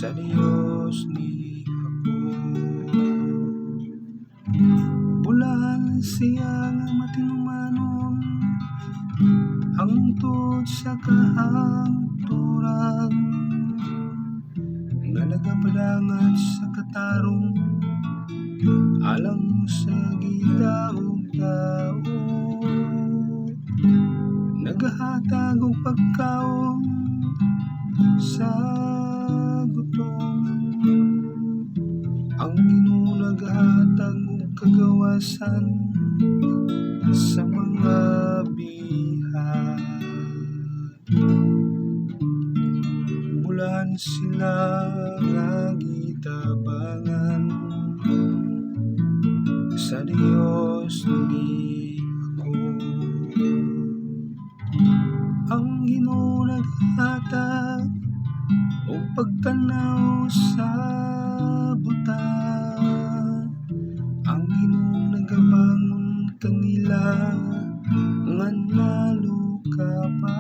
sa Diyos ni ako. Bulan siyang matinumanon, hangtod sa kahangturan, nalagapadangat sa katarong, alang sa gidaog-daog, nagahatag og pagkaon sa gutom. Ang Ginoo nagahatag og kagawasan sa mga bihat. Bulan sila nga gitabangan, sa Dios ni ako. Ang Ginoo naghatag og pagtanaw sa buta, ang Ginoo nagabangon kanila nga naluka pa.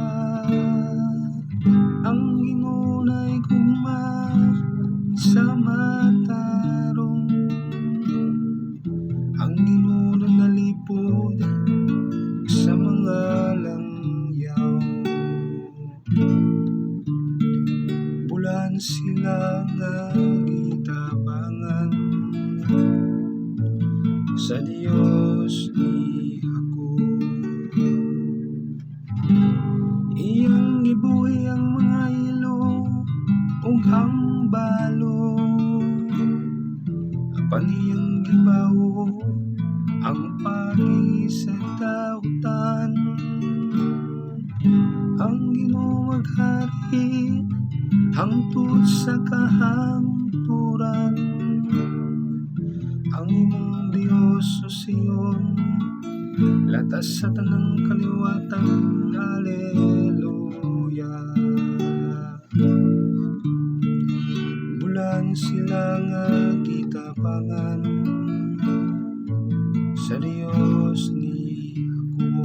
Ang Ginoo nay gugma sa matarong, ang Ginoo nalipod sa mga langyaw. Bulan sila nga gitabangan, sa Dios ni ako. Iyang gibuhi ang mga ilo ug ang balo, apan iyang gibawo ang pagi sa dautan. Ang Ginoo maghari hangtod sa kahangturan, ang imong Dios o Sion latas sa tanang kaliwatan. Hallelujah. Bulan sila nga gitabangan, sa Dios ni ako.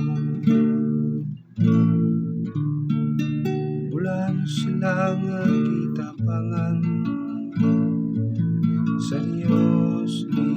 Bulan sila nga gitabangan, sa Dios ni